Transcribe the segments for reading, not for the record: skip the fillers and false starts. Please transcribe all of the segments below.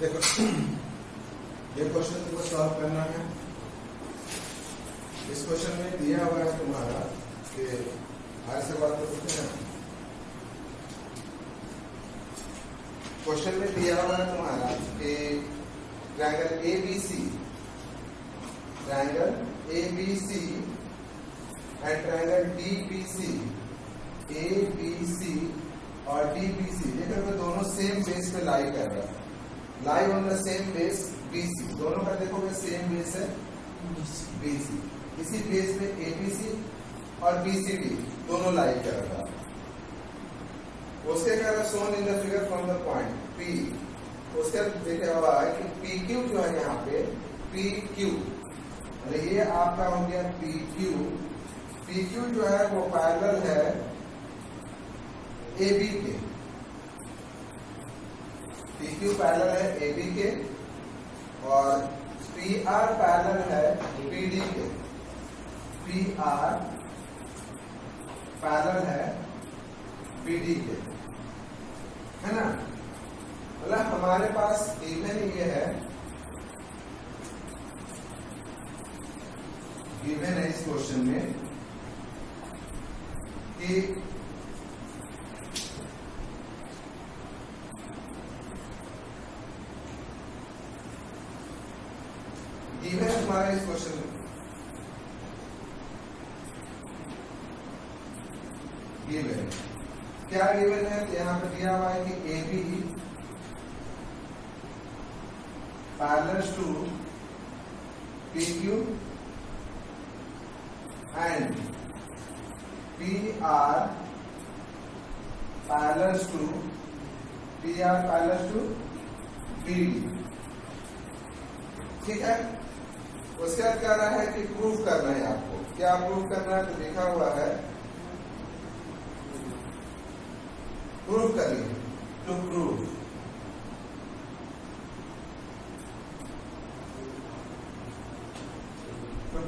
देखो ये क्वेश्चन तुमको सॉल्व करना है। इस क्वेश्चन में दिया हुआ है तुम्हारा कि आज से बात करते हैं। क्वेश्चन में दिया हुआ है तुम्हारा कि triangle ABC and triangle DBC, ABC और DBC देखो तो दोनों सेम बेस पे लाई कर रहा है। Lie on the same base BC, दोनों का देखोगे सेम बेस है BC। इसी बेस पे ABC और BCD दोनों लाई कर रहा है। उसके क्या shown in the figure from the point P। उसके देखा हुआ है कि PQ जो है यहाँ पे PQ, मतलब ये आपका हो गया PQ जो है वो पैरेलल है AB के। PQ पैरेलल है AB के और PR पैरेलल है PD के। PR पैरेलल है PD के, है ना। मतलब हमारे पास गिवन ये है, गिवन है इस क्वेश्चन में कि गिवन है हमारा इस क्वेश्चन में गिवन क्या गिवन है कि यहां पर दिया हुआ है कि AB parallel to PQ and PR parallel to PD। ठीक है। उसके बाद क्या रहा है कि प्रूफ करना है आपको। क्या प्रूफ करना है तो लिखा हुआ है प्रूफ करिए। टू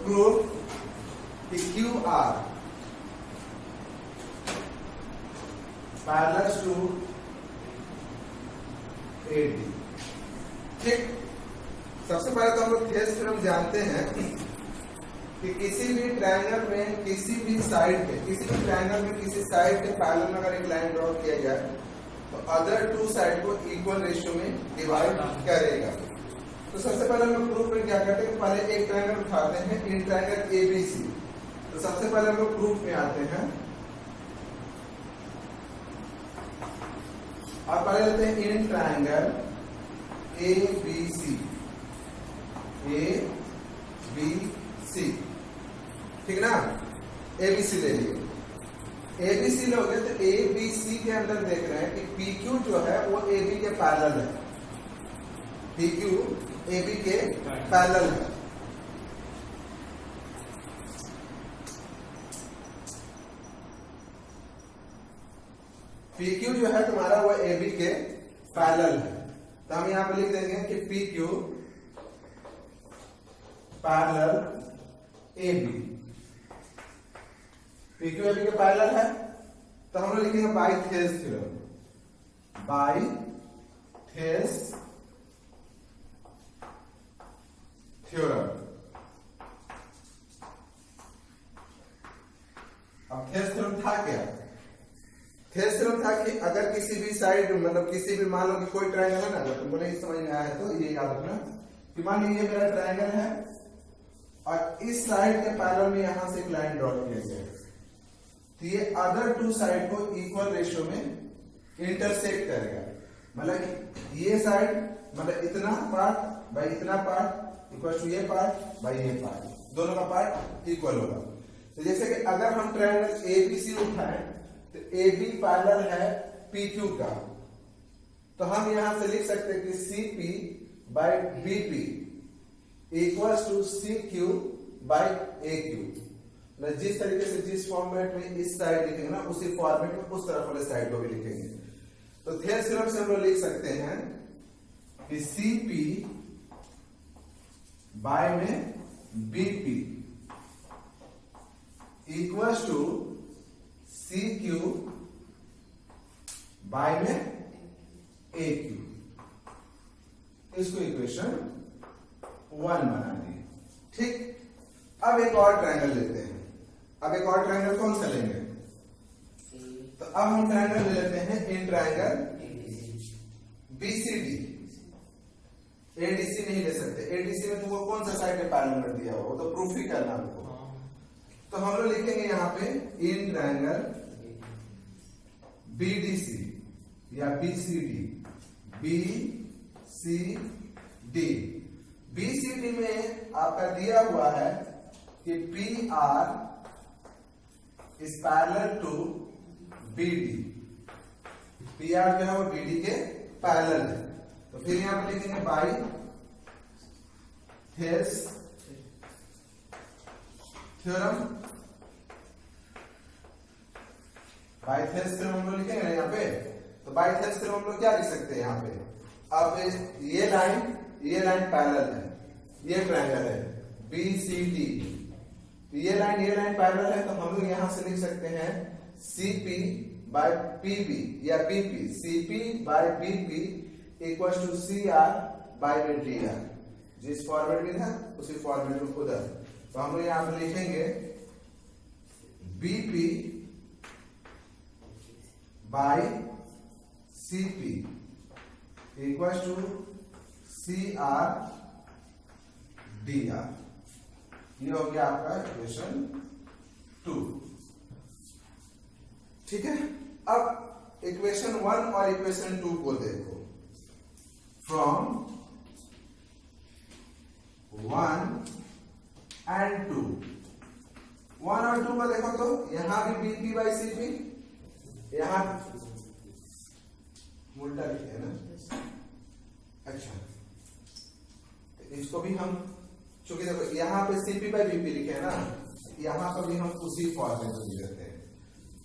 प्रूफ कि QR पैरेलल टू AD। ठीक। सबसे पहले तो हम लोग थेस थ्योरम जानते हैं कि किसी भी ट्रायंगल में किसी भी साइड पे, किसी भी ट्रायंगल में किसी साइड के पैरेलल में अगर एक लाइन ड्रॉ किया जाए तो अदर टू साइड को इक्वल रेशियो में डिवाइड करेगा। तो सबसे पहले हम लोग प्रूफ में क्या करते हैं, पहले एक ट्रायंगल उठाते हैं, इन ट्रायंगल ABC। तो सबसे पहले हम लोग प्रूफ में आते हैं और पहले लेते हैं इन ट्रायंगल ABC। ठीक ना। ABC ले लिए। ABC लोगे तो ABC के अंदर देख रहे हैं कि PQ जो है वो AB के पैरेलल है। PQ AB के पैरेलल है। PQ जो है तुम्हारा वो AB के पैरेलल है। तो हम यहां पर लिख देंगे कि PQ parallel AB। PQ AB के पैरेलल है तो हम लोग लिखेंगे by Thales theorem. By Thales theorem. अब थेस थ्योरम था क्या? थेस थ्योरम था कि अगर किसी भी साइड, मतलब किसी भी, मान लो कि कोई ट्रायंगल है ना, अगर तुमको नहीं समझ में आया है तो ये याद रखना कि मान लीजिए मेरा ट्रायंगल है और इस साइड के पैरेलल में यहां से एक लाइन ड्रॉ किया गया तो ये अदर टू साइड को इक्वल रेशियो में इंटरसेक्ट करेगा। मतलब ये साइड, मतलब इतना पार्ट बाई इतना पार्ट इक्वल टू ये पार्ट बाई ये पार्ट, दोनों का पार्ट इक्वल होगा। तो जैसे कि अगर हम ट्रायंगल ABC उठाएं तो AB पैरेलल है PQ का, तो हम यहां से लिख सकते हैं कि CP by BP equals to CQ by AQ। जिस तरीके से जिस फॉर्मेट में इस साइड लिखेंगे ना, उसी फॉर्मेट में उस तरफ वाले साइड को भी लिखेंगे। तो थेस थ्योरम से हम लोग लिख सकते हैं कि CP बाय में BP equals to CQ by में AQ। ठीक, अब एक और ट्रायंगल लेते हैं। अब एक और ट्रायंगल कौन सा लेंगे? तो अब हम ट्रायंगल ले लेते हैं इन ट्रायंगल बीसीडी। एडीसी नहीं ले सकते, एडीसी में तुमको कौन सा साइड पे पैरेलल दिया हुआ, वो तो प्रूफ ही करना हमको। तो हम लोग लिखेंगे यहाँ पे इन ट्रायंगल बीडीसी या बीसीडी, बीसीडी। बीसीडी में आपका दिया हुआ है कि P R is parallel to BD. P R जो है वो बीडी के पैरेलल है। तो फिर यहां पर लिखेंगे बाई थेस थ्योरम। बाई थेस थ्योरम हम लोग लिखेंगे ना यहाँ पे। तो बाई थेस थ्योरम हम लोग क्या लिख सकते हैं यहाँ पे? अब ये लाइन पैरेलल है, ये ट्रायंगल है बीसीडी, ये लाइन पैरेलल है। तो हम लोग यहां से लिख सकते हैं सीपी बाय पीबी या BP, CP by BP equal to C R by D R. जिस फॉर्मेट में था उसी फॉर्मेट में उधर। तो हम लोग यहां पर लिखेंगे BP by CP equal to C R D R. ये हो गया आपका इक्वेशन 2। ठीक है, अब इक्वेशन 1 और इक्वेशन 2 को देखो। फ्रॉम 1 एंड 2, 1 और 2 को देखो तो यहां भी बीपी बाई सीपी, यहां उल्टा लिखे है ना। अच्छा, तो इसको भी हम, चूंकि देखो यहां पे सीपी बाई बीपी लिखे हैं ना, यहां पर भी हम उसी फॉर्मेट में लिख देते हैं।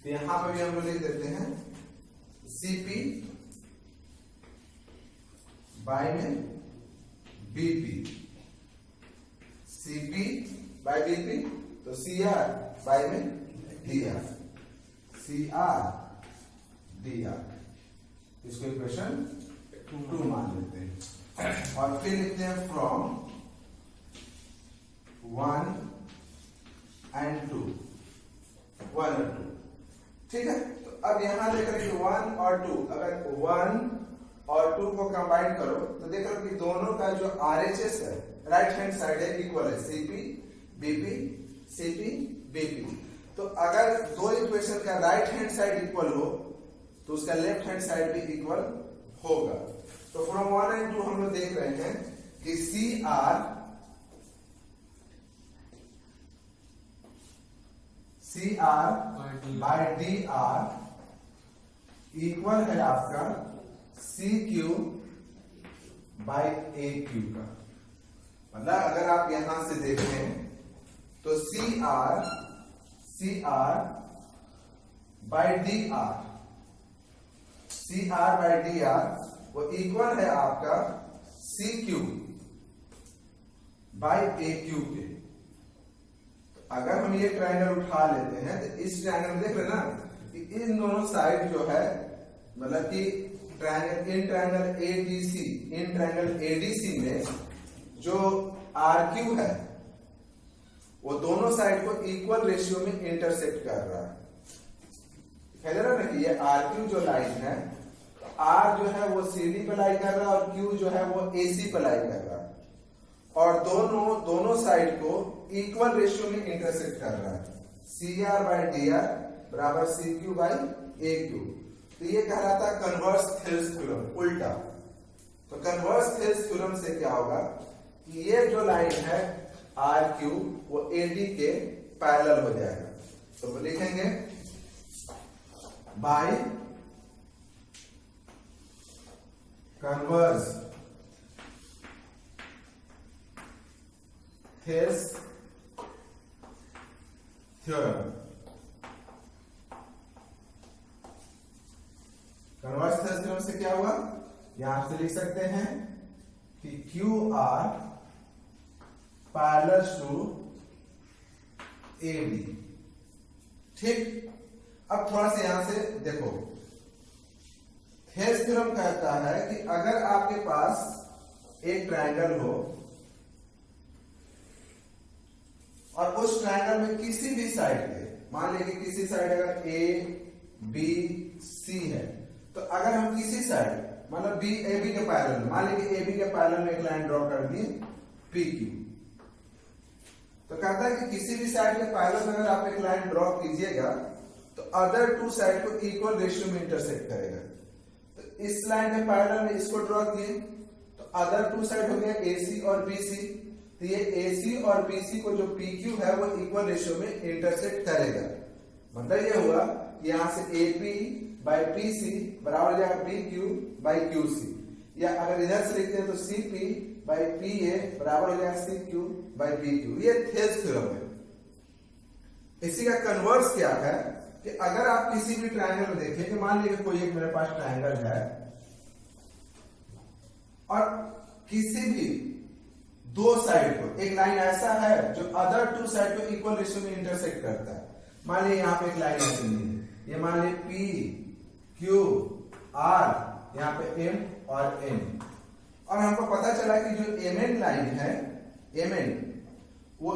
तो यहां पर भी हम लोग लिख देते हैं सीपी बाय में बीपी, सीपी बाय बीपी, तो सीआर बाय में डीआर, सीआर डीआर। इसको इक्वेशन 2 मान लेते हैं। और फिर लिखते हैं फ्रॉम 1 एंड 2, 1 और 2। ठीक है, तो अब यहां देख रहे हैं 1 और 2, अगर 1 और 2 को कंबाइन करो तो देख रहे हो कि दोनों का जो आरएचएस है राइट हैंड साइड है इक्वल है, सीपी बीपी, सीपी बीपी। तो अगर दो इक्वेशन का राइट हैंड साइड इक्वल हो तो उसका लेफ्ट हैंड साइड भी इक्वल होगा। तो फ्रॉम 1 एंड 2 हम लोग देख रहे हैं कि C R by D R equal है आपका C Q by A Q का। मतलब अगर आप यहां से देखें तो C R by D R, C R by D R वो इक्वल है आपका C Q by A Q के। अगर हम ये ट्रायंगल उठा लेते हैं तो इस ट्रायंगल में देख रहे हैं ना कि इन दोनों साइड जो है, मतलब कि triangle in triangle ADC, in triangle ADC में जो आर क्यू है वो दोनों साइड को इक्वल रेशियो में इंटरसेक्ट कर रहा है। कह रहा ना कि ये आर क्यू जो लाइन है, तो आर जो है वो सीडी पे लाई कर रहा है और क्यू जो है वो एसी पे लाई कर रहा है, और दोनों साइड को इक्वल रेशियो में इंटरसेक्ट कर रहा है। C R by D R बराबर C Q by A Q. तो ये कहलाता है कन्वर्स थेल्स थ्योरम, उल्टा। तो कन्वर्स थेल्स थ्योरम से क्या होगा कि ये जो लाइन है आर क्यू वो एडी के पैरेलल हो जाएगा। तो लिखेंगे by converse Thales theorem. Converse Thales theorem से क्या हुआ, यहां से लिख सकते हैं कि Q R parallel to A B. ठीक, अब थोड़ा सा यहां से देखो, थेल्स थ्योरम कहता है कि अगर आपके पास एक ट्रायंगल हो, और उस ट्रायंगल में किसी भी साइड पे, मान लीजिए किसी साइड अगर ए बी सी है, तो अगर हम किसी साइड मतलब बी ए बी के पैरेलल, मान लीजिए ए बी के पैरेलल में एक लाइन ड्रॉ कर दिए पी क्यू, तो कहता है कि किसी भी साइड के पैरेलल में अगर आप एक लाइन ड्रॉ कीजिएगा तो अदर टू साइड को इक्वल रेशियो में इंटरसेक्ट करेगा। तो इस लाइन के पैरेलल में इसको ड्रॉ किए तो अदर टू साइड हो गया AC और BC, तो ये AC और BC को जो PQ है वो इक्वल रेशियो में इंटरसेक्ट करेगा। मतलब ये हुआ कि यहां से AP बाई PC बराबर हो जाएगा PQ बाई QC, या अगर इधर से लिखते हैं तो CP बाई PA बराबर हो जाएगा CQ बाई PQ। ये थेल्स थ्योरम है। इसी का कन्वर्स क्या है कि अगर आप किसी भी ट्रायंगल में देखें कि मान लीजिए कोई एक मेरे पास ट्रायंगल है और किसी भी दो साइड को एक लाइन ऐसा है जो अदर टू साइड को इक्वल रेशियो में इंटरसेक्ट करता है। मान लीजिए यहां पे एक लाइन ऐसी नहीं है, ये मान लीजिए P Q R, यहां पे M और N, और हमको पता चला कि जो MN लाइन है, MN वो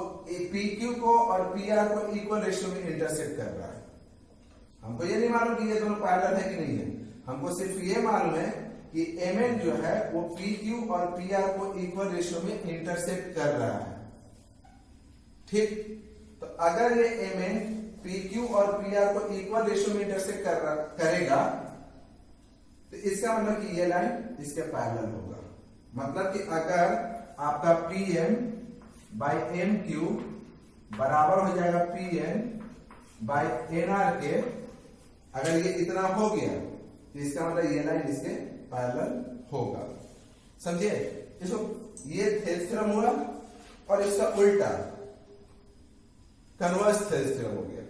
PQ को और PR को इक्वल रेशियो में इंटरसेक्ट कर रहा है। हमको ये नहीं मालूम कि ये दोनों पैरेलल है कि नहीं है, हमको सिर्फ ये मालूम है कि MN जो है वो PQ और PR को इक्वल रेशियो में इंटरसेक्ट कर रहा है। ठीक, तो अगर ये MN PQ और PR को इक्वल रेशियो में इंटरसेक्ट करेगा तो इसका मतलब कि ये लाइन इसके पैरेलल होगा। मतलब कि अगर आपका PM बाई MQ बराबर हो जाएगा PN बाई NR के, अगर ये इतना हो गया तो इसका मतलब ये लाइन इसके पैरेलल होगा। समझिए इसको, ये थेल्स थ्योरम हुआ और इसका उल्टा कन्वर्स थेल्स थ्योरम हो गया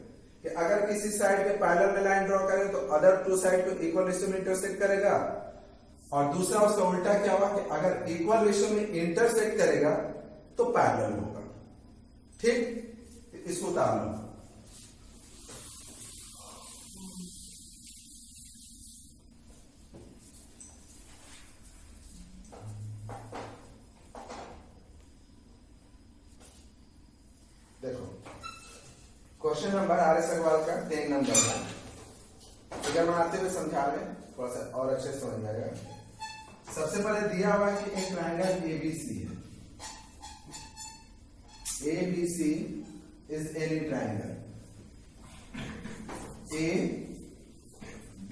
कि अगर किसी साइड के पैरेलल में लाइन ड्रॉ करें तो अदर टू साइड को इक्वल रेशियो में इंटरसेक्ट करेगा, और दूसरा उसका उल्टा क्या हुआ कि अगर इक्वल रेशियो में इंटरसेक्ट करेगा तो पैरेलल होगा। ठीक, इसको उतार लो। देखो क्वेश्चन नंबर RS अग्रवाल का 10 नंबर है, अगर बनाते हुए समझा लें थोड़ा सा और अच्छे से समझ आएगा। सबसे पहले दिया हुआ है कि एक ट्रायंगल ABC है, ABC is any triangle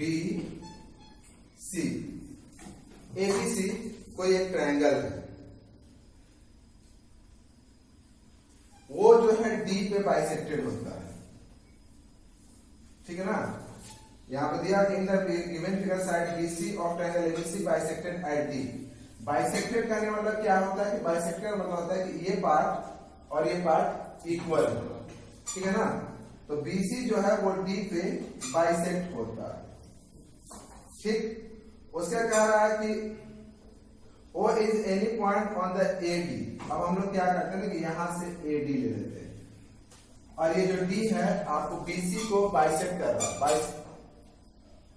ABC, ABC कोई एक ट्रायंगल है, वो जो है D पे बाइसेक्टेड होता है। ठीक है ना, यहां पे दिया कि in the given figure side BC of triangle ABC bisected eight D। Bisected करने मतलब क्या होता है कि बाइसेक्टेड मतलब होता है कि ये पार्ट और ये पार्ट इक्वल है। ठीक है ना, तो BC जो है वो D पे बाइसेक्ट होता है। ठीक, उसका कह रहा है कि O is any point on the AD। अब हम लोग क्या करते हैं कि यहां से AD ले लेते हैं, और ये जो D है आपको BC को बाइसेक्ट कर रहा है।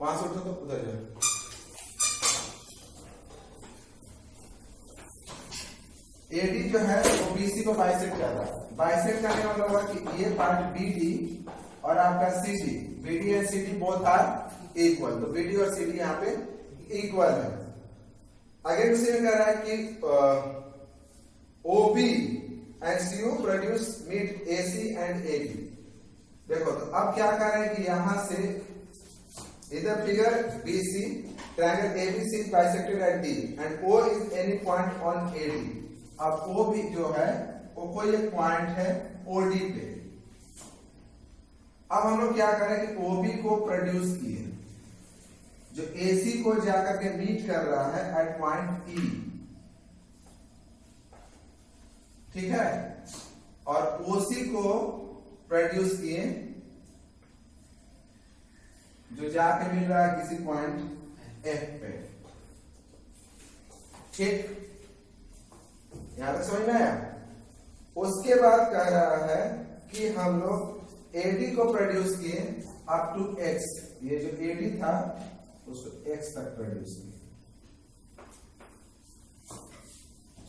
वहां से उठो तो उधर जाओ। AD जो है वो BC को बाइसेक्ट कर रहा है। बाइसेक्ट करने का मतलब हुआ कि ये पार्ट BD और आपका CD, BD and CD both are equal, तो BD और CD यहाँ पे इक्वल है। अगेन उसे कह रहा है कि OB and CO produce meet AC and AB। देखो तो अब क्या कर रहे हैं कि यहां से इधर figure BC triangle ABC is bisected at D and O is any point on AD। अब O भी जो है वो कोई एक पॉइंट है OD पे। अब हम लोग क्या करें कि OB को प्रोड्यूस किए जो AC को जाकर के मीट कर रहा है एट पॉइंट E। ठीक है, और OC को प्रोड्यूस किए जो जाके मिल रहा है किसी पॉइंट F पे। ठीक, यहां तक समझ में आया। उसके बाद कह रहा है कि हम लोग AD को प्रोड्यूस किए अप टू X, ये जो AD था उसको X तक प्रोड्यूस किए,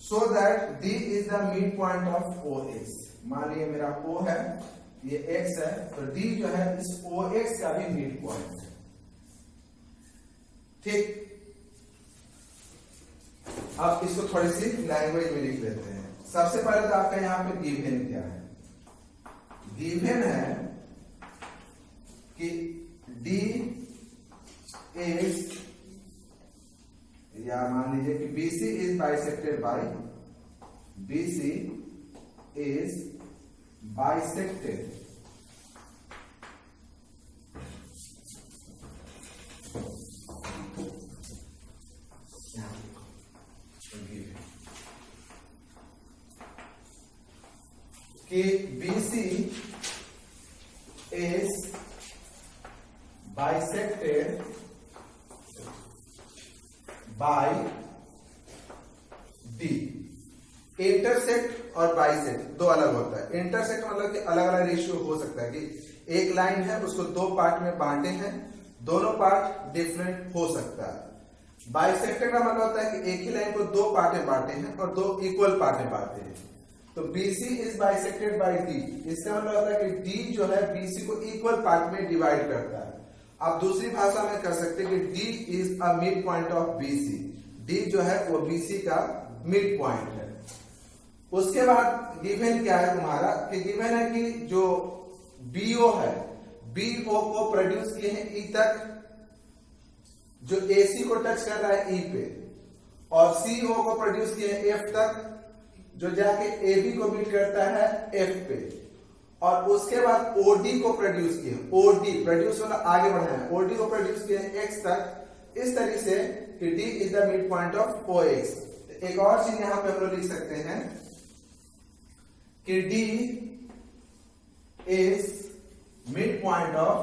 so that D is the mid point of OX। मान लीजिए मेरा O है, ये X है, तो D जो है इस OX का भी मिड पॉइंट है। ठीक, अब इसको थोड़ी सी लैंग्वेज में लिख लेते हैं। सबसे पहले तो आपका यहां पे गिवन क्या है? गिवन है कि D इज, या मान लीजिए कि BC is bisected by, BC is bisected कि BC is bisected by D। Intersect और बाइसेक्ट दो अलग होता है। इंटरसेक्ट मतलब कि अलग अलग रेशियो हो सकता है कि एक लाइन है उसको दो पार्ट में बांटे हैं, दोनों पार्ट डिफरेंट हो सकता है। बाइसेक्टेड का मतलब होता है कि एक ही लाइन को दो पार्ट में बांटे हैं और दो इक्वल पार्ट में बांटे हैं। तो BC is bisected by D, इसका मतलब होता है कि D जो है BC को इक्वल पार्ट में डिवाइड करता है। आप दूसरी भाषा में कर सकते हैं कि D is a mid point of BC, D जो है वो BC का मिड पॉइंट है। उसके बाद गिवन क्या है तुम्हारा कि गिवन है कि जो BO है, BO को प्रोड्यूस किए हैं E तक, जो AC को टच कर रहा है E पे, और CO को प्रोड्यूस किए हैं F तक, जो जाके AB को मीट करता है F पे, और उसके बाद OD को प्रोड्यूस किए, OD प्रोड्यूस वाला आगे बढ़ाया है, OD को प्रोड्यूस किए X तक, इस तरीके से कि D is the mid point of OX। एक और चीज यहां पे हम लोग लिख सकते हैं कि D is mid point of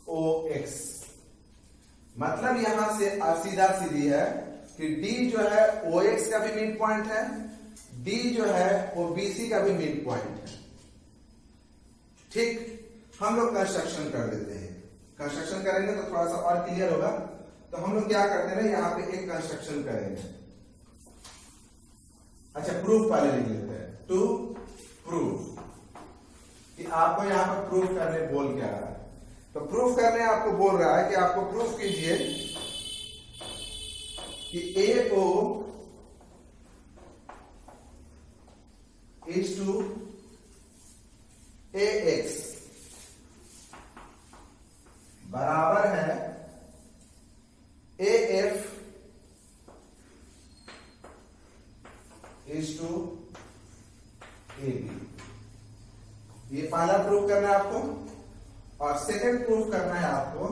OX। मतलब यहां से सीधा सीधी है कि D जो है OX का भी मिड पॉइंट है, D जो है वो BC का भी मिड पॉइंट है। ठीक, हम लोग कंस्ट्रक्शन कर देते हैं। कंस्ट्रक्शन करेंगे तो थोड़ा सा और क्लियर होगा। तो हम लोग क्या करते हैं, यहां पे एक कंस्ट्रक्शन करेंगे। अच्छा, प्रूफ पहले लिख लेते हैं। टू प्रूफ, कि आपको यहां पर प्रूफ करने बोल क्या रहा है। तो प्रूफ करने आपको बोल रहा है कि आपको प्रूफ कीजिए कि AO इज टू AX बराबर है AF इज टू AB। ये पहला प्रूफ करना है आपको, और सेकंड प्रूफ करना है आपको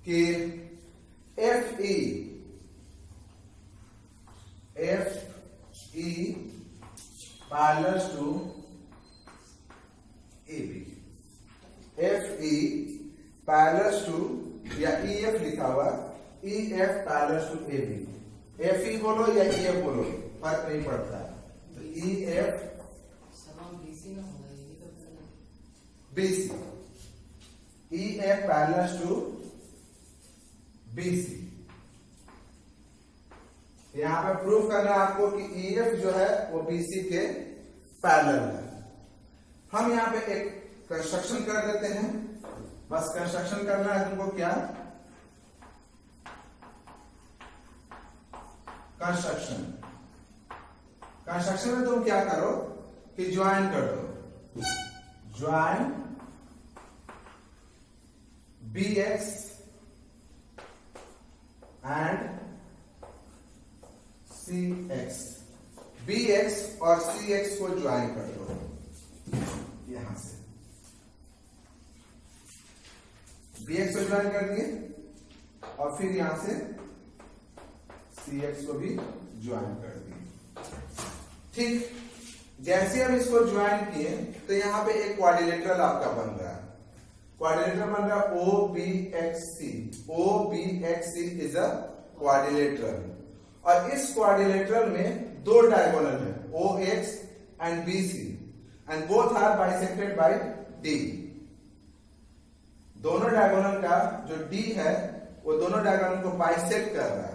कि FE parallel to AB। FE parallel to, या EF लिखा हुआ, EF parallel to AB। FE बोलो या EF बोलो, फर्क नहीं पड़ता। तो EF BC, EF parallel to BC। यहां पे प्रूफ करना है आपको कि EF जो है वो BC के पैरेलल है। हम यहां पे एक कंस्ट्रक्शन कर देते हैं, बस कंस्ट्रक्शन करना है तुमको। क्या कंस्ट्रक्शन? कंस्ट्रक्शन में तुम क्या करो कि ज्वाइन कर दो, join BX and CX, BX और CX को ज्वाइन कर दो। यहां से BX को ज्वाइन कर दिए, और फिर यहां से CX को भी ज्वाइन कर दिए। ठीक, जैसे हम इसको ज्वाइन किए तो यहां पे एक क्वाड्रिलेटरल आपका बन रहा है। क्वाड्रिलेटरल बन रहा है OBXC। OBXC is a quadrilateral, और इस क्वाड्रिलेटरल में दो डायगोनल है, OX and BC, and both are bisected by D। दोनों डायगोनल का जो डी है वो दोनों डायगोनल को बाइसेक्ट कर रहा है।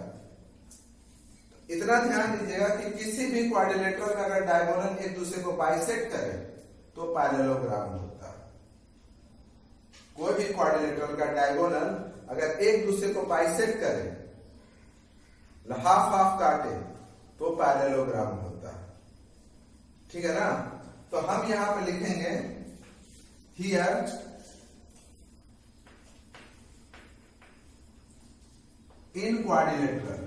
इतना ध्यान दीजिएगा कि किसी भी क्वाड्रिलेटरल का अगर डायगोनल एक दूसरे को बाइसेक्ट करे तो पैरेललोग्राम होता है। कोई भी क्वाड्रिलेटरल का डायगोनल अगर एक दूसरे को बाइसेक्ट करे, हाफ हाफ काटे, तो पैरेललोग्राम होता है। ठीक है ना? तो हम यहां पे लिखेंगे here in quadrilateral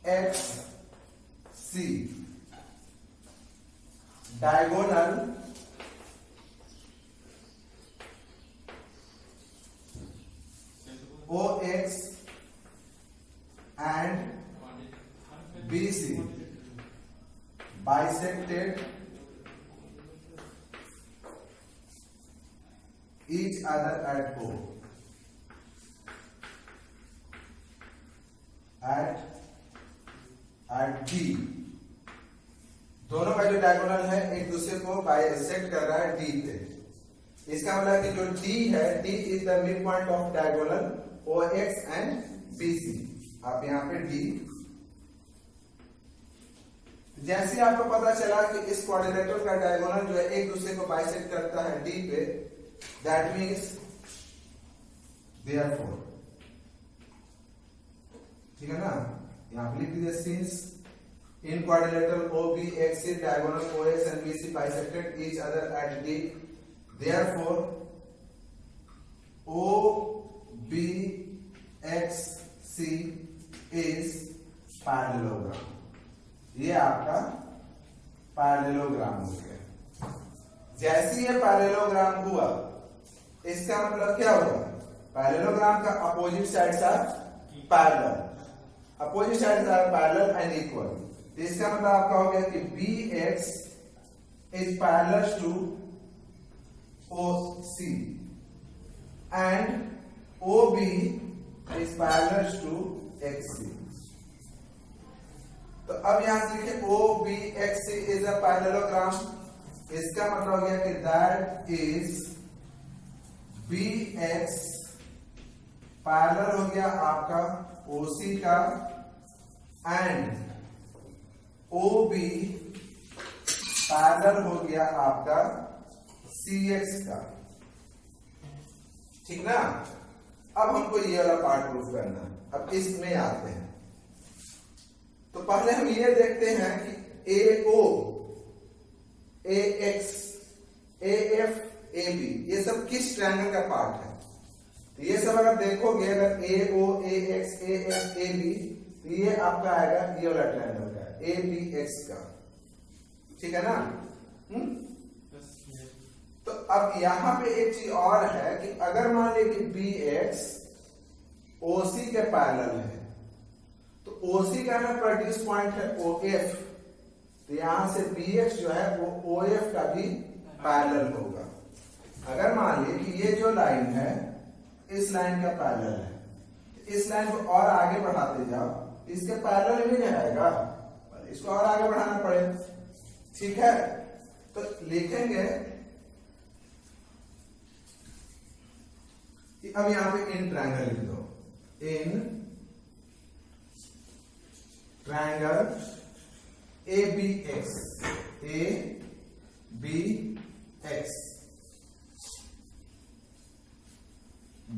OBXC diagonal OX and BC bisected each other at O. at D, दोनों का जो डायगोनल है एक दूसरे को बाइसेक्ट कर रहा है D पे। इसका मतलब कि जो D है, D is the mid point of diagonal OX and BC। आप यहाँ पे D, जैसे ही आपको पता चला कि इस क्वाड्रिलेटरल का डायगोनल जो है एक दूसरे को बाइसेक्ट करता है D पे, दैट मीन्स देयरफॉर, ठीक है ना? यहां पे लिख दीजिए since in quadrilateral OBXC diagonal OX and BC bisected each other at D, therefore OBXC is parallelogram। ये आपका पैरेललोग्राम हो गया। जैसे ये पैरेललोग्राम हुआ, इसका मतलब क्या हुआ? पैरेललोग्राम का opposite sides are parallel, opposite sides are parallel and equal. तो इसका मतलब आपका हो गया कि BX is parallel to OC and OB is parallel to XC। तो अब यहां से लिखे OBXC is a parallelogram। इसका मतलब हो गया कि that is BX पैरेलल हो गया आपका OC का एंड OB पैरेलल हो गया आपका CX का। ठीक ना? अब हमको ये वाला पार्ट प्रूफ करना है। अब इसमें आते हैं। तो पहले हम ये देखते हैं कि AO, AX, AF, AB ये सब किस ट्रायंगल का पार्ट है। तो ये सब अगर देखोगे, अगर AO, AX, AF, AB, तो ये आपका आएगा ये वाला ट्रायंगल का, ABX का। ठीक है ना? तो अब यहां पे एक चीज और है कि अगर मान लीजिए कि BX OC के पैरेलल है, तो OC का ना प्रोड्यूस पॉइंट है OF, तो यहां से BX जो है वो OF का भी पैरेलल होगा। अगर मान लीजिए कि ये जो लाइन है इस लाइन का पैरेलल है, तो इस लाइन को और आगे बढ़ाते जाओ, इसके पैरेलल भी नहीं आएगा, इसको और आगे बढ़ाना पड़े। ठीक है? तो लिखेंगे कि अब यहां पे इन ट्रायंगल लिख दो, in triangle ABX, ABX,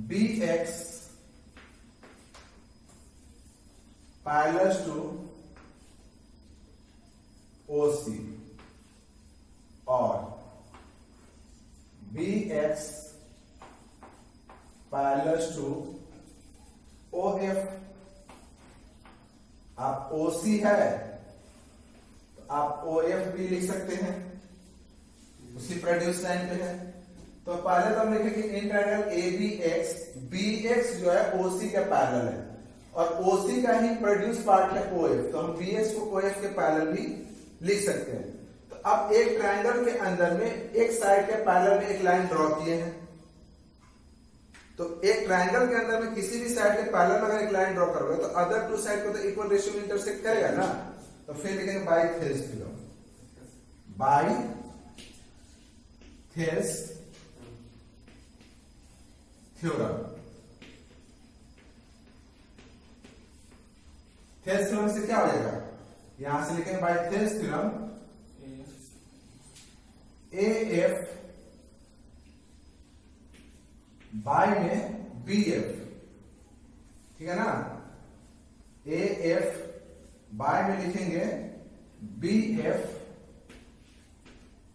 BX parallel to OC और BX parallel to OF। आप OC है तो आप OF भी लिख सकते हैं, उसी प्रोड्यूस लाइन पे है। तो पहले तो हम लिखेंगे इन ट्रायंगल ABX, BX जो है OC के पैरेलल है और OC का ही प्रोड्यूस पार्ट है OF, तो हम BX को OF के पैरेलल भी लिख सकते हैं। तो अब एक ट्रायंगल के अंदर में एक साइड के पैरेलल में एक लाइन ड्रॉ किए हैं, तो एक ट्रायंगल के अंदर में किसी भी साइड के पैरेलल अगर एक लाइन ड्रॉ करोगे तो अदर टू साइड को तो इक्वल रेशियो में इंटरसेक्ट करेगा ना। तो फिर लिखेंगे by Thales theorem, by Thales theorem. Thales theorem से क्या हो जाएगा, यहां से लिखेंगे by Thales theorem AF by में BF, ठीक है ना। AF बाय में लिखेंगे BF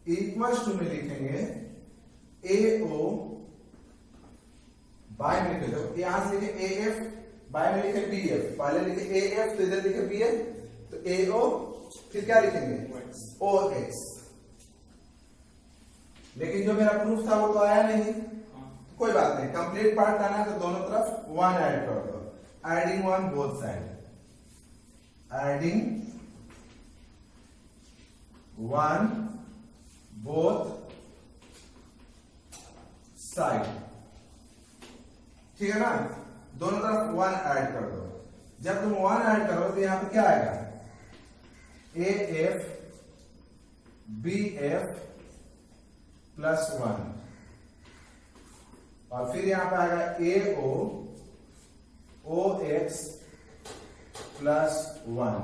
इक्वल्स टू में लिखेंगे AO बाय में लिखे, तो यहां से लिखे AF बाय में लिखे BF, पहले लिखे AF तो इधर लिखे BF, तो AO फिर क्या लिखेंगे OX। लेकिन जो मेरा प्रूफ था वो तो आया नहीं, कोई बात नहीं, कंप्लीट पार्ट लाना है तो दोनों तरफ 1 ऐड कर दो, adding 1 both side, adding 1 both side, ठीक है ना। दोनों तरफ 1 ऐड कर दो। जब तुम 1 ऐड करो तो यहां पे क्या आएगा, AF BF प्लस 1, और फिर यहां पे आएगा AO OX प्लस 1।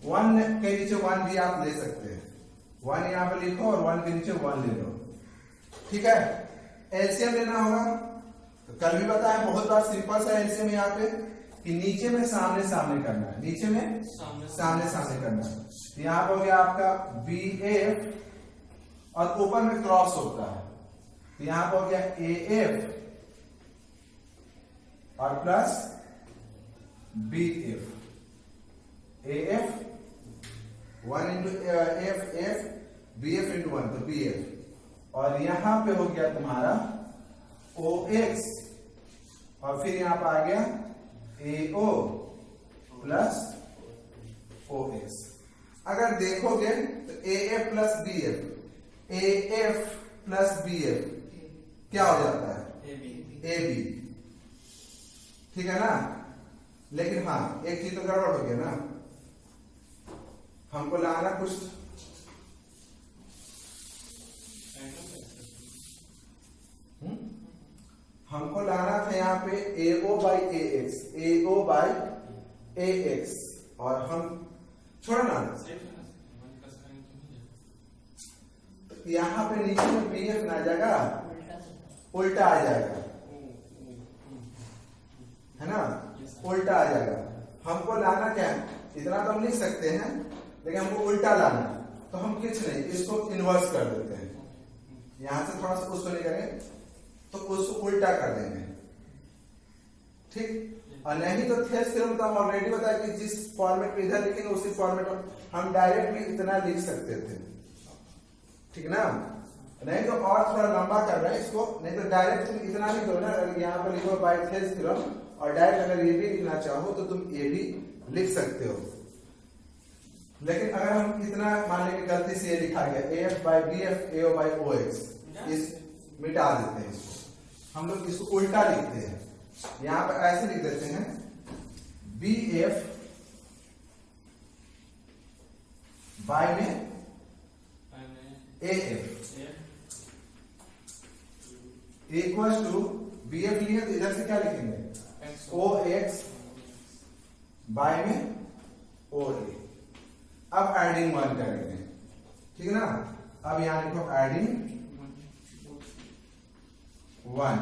1 के नीचे 1 भी आप ले सकते हैं, 1 यहां पे लिखो और 1 के नीचे 1 ले लो, ठीक है। एलसीएम लेना होगा तो कल भी बताया, बहुत बार सिंपल सा एलसीएम यहाँ पे कि नीचे में सामने सामने करना है, नीचे में सामने सामने करना है। तो यहां पर हो गया आपका BF और ऊपर में क्रॉस होता है, तो यहां पर हो गया AF और plus BF, AF 1 into F BF into 1 तो BF, और यहां पे हो गया तुम्हारा OX और फिर यहां पे आ गया AO प्लस OX। अगर देखोगे तो AF plus BF, AF plus BF क्या हो जाता है AB, ठीक है ना। लेकिन हाँ एक चीज तो गड़बड़ हो गया ना, हमको लाना कुछ हमको लाना था यहाँ पे AO by AX, AO by AX, और हम छोड़ो ना, तो यहाँ पे नीचे में BF ना आ जाएगा, उल्टा आ जाएगा, है ना, उल्टा आ जाएगा। हमको लाना क्या है, इतना तो हम लिख सकते हैं, लेकिन हमको उल्टा लाना, तो हम कुछ नहीं, इसको इन्वर्स कर देते हैं, यहां से थोड़ा सा उसको नहीं करेंगे तो उसको उल्टा कर देंगे, ठीक। और नहीं तो थेल्स थ्योरम तो हम ऑलरेडी बताया कि जिस फॉर्मेट में इधर लिखेंगे उसी फॉर्मेट में हम डायरेक्ट भी इतना लिख सकते थे, ठीक ना। नहीं तो और थोड़ा लंबा कर रहे हैं इसको, नहीं तो डायरेक्ट तुम इतना नहीं करो ना, अगर यहाँ पर लिखो बाय थेल्स थ्योरम और डायरेक्ट अगर ये भी लिखना चाहो तो तुम ये भी लिख सकते हो। लेकिन अगर हम इतना मान लेंगे गलती से ये लिखा गया AF by BF AO by OX, इस मिटा देते हैं इसको, हम लोग इसको उल्टा लिखते हैं, यहां पर ऐसे लिख देते हैं BF बाय में AF इक्वल टू BF लिए तो इधर से क्या लिखेंगे OX बाय में OA। अब एडिंग 1 करेंगे, ठीक है ना। अब यहां लिखो एडिंग 1,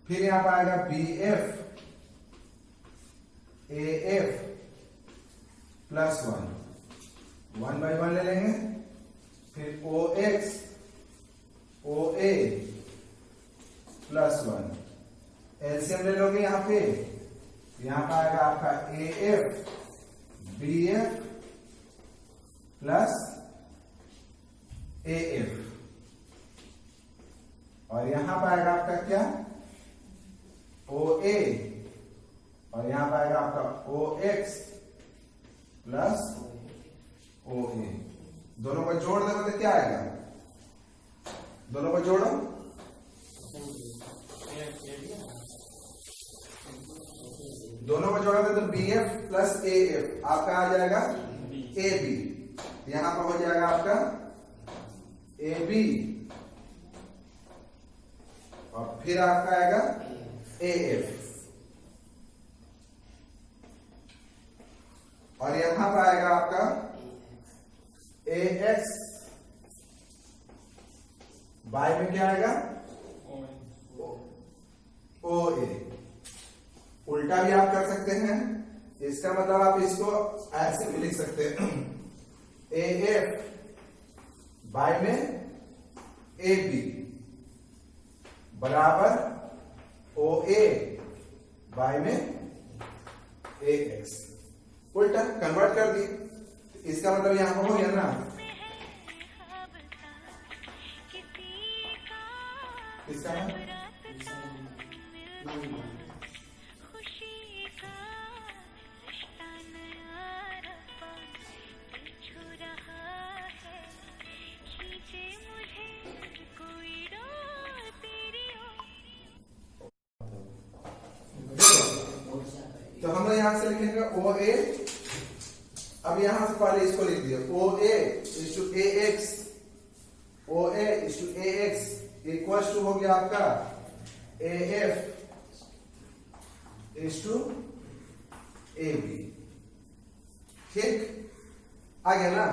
फिर यहां पर आएगा BF AF प्लस 1 बाई 1 ले लेंगे, फिर OX OA प्लस 1, एलसीएम ले लोगे यहां पे, यहां पर आएगा आपका AF BF प्लस AF, और यहां पर आएगा आपका क्या OA, और यहां पर आएगा आपका OX प्लस OA। दोनों को जोड़ दो तो क्या आएगा, दोनों को जोड़ो दोनों को जोड़ा तो BF प्लस AF आपका आ जाएगा AB, यहां पर हो जाएगा आपका AB और फिर आपका आएगा AF और यहां पर आएगा आपका AX, बाय में क्या आएगा OA। उल्टा भी आप कर सकते हैं, इसका मतलब आप इसको ऐसे भी लिख सकते हैं AF बाय में AB बराबर OA बाय में AX। उल्टा कन्वर्ट कर दी, इसका मतलब यहां पर हो गया ना, इसका तो हम लोग यहां से लिखेंगे OA। अब यहां से पहले इसको लिख दिया OA is to AX, OA is to AX equals to हो गया आपका AF इज टू AB। ठीक आ गया ना।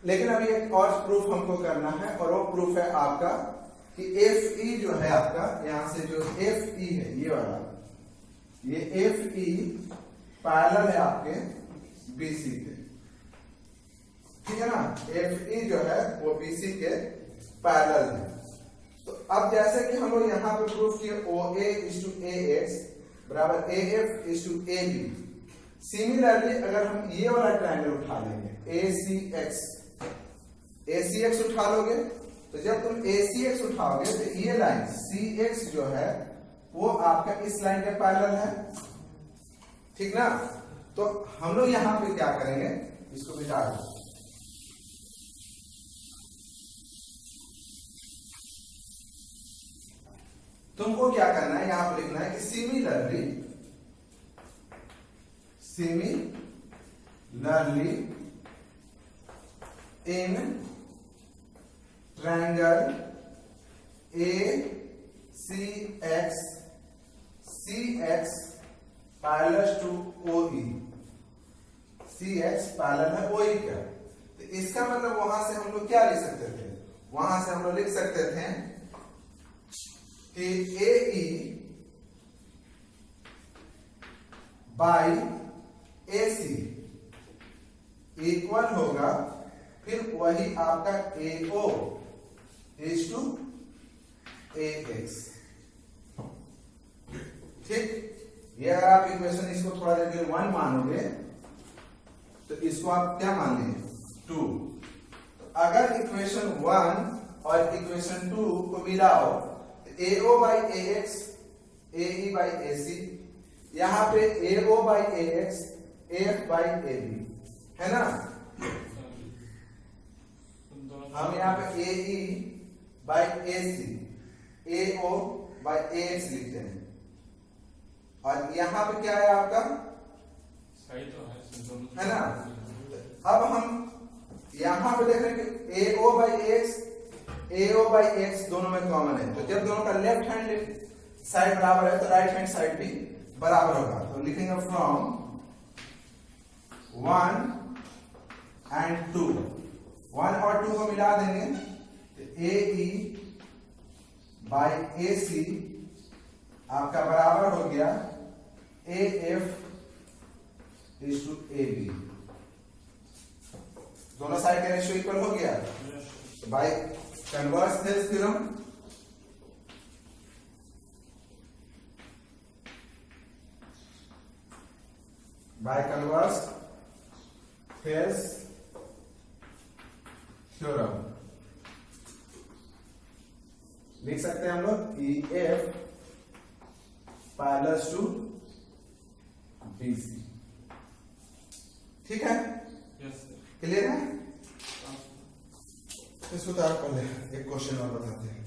लेकिन अभी एक और प्रूफ हमको करना है और वो प्रूफ है आपका कि FE जो है आपका, यहां से जो FE है ये वाला, ये FE पैरेलल है आपके BC के, ठीक है ना। FE जो है वो BC के पैरेलल है। तो अब जैसे कि हम लोग यहां पे प्रूफ किए OA इज टू AX बराबर AF is to AB, similarly अगर हम ये वाला ट्रायंगल उठा लेंगे ACX उठा लोगे, तो जब तुम ACX उठाओगे तो ये लाइन CX जो है वो आपका इस लाइन के पैरेलल है, ठीक ना। तो हम लोग यहां पे क्या करेंगे, इसको मिटा दो, तुमको क्या करना है, यहां पर लिखना है कि similarly in triangle ACX parallel to OE, CX parallel है OE का। तो इसका मतलब वहां से हम लोग क्या लिख सकते थे, वहां से हम लोग लिख सकते थे कि AE बाई AC इक्वल होगा फिर वही आपका AO इज टू AX। ठीक, ये अगर आप इक्वेशन इसको थोड़ा देर के लिए 1 मानोगे तो इसको आप क्या मान लेंगे 2। तो अगर इक्वेशन 1 और इक्वेशन 2 को मिलाओ तो AO by AX AE by AC, यहां पे AO by AX AF by AB है ना। हम यहाँ पे AE by AC AO by AX लिखते हैं और यहां पे क्या है आपका सही तो है ना। अब हम यहां पे देख रहे हैं कि AO by AX AO by X दोनों में कॉमन है, तो जब दोनों का लेफ्ट हैंड साइड बराबर है तो राइट हैंड साइड भी बराबर होगा। तो लिखेंगे फ्रॉम 1 and 2, 1 और 2 को मिला देंगे तो AE बाई AC आपका बराबर हो गया AF इज टू AB। दोनों साइड का रेशियो इक्वल हो गया। तो by converse theorem by converse थेस theorem लिख सकते हैं हम लोग EF पैरेलल टू BC। ठीक है, क्लियर है। इसको तो आप पहले एक क्वेश्चन और बताते हैं।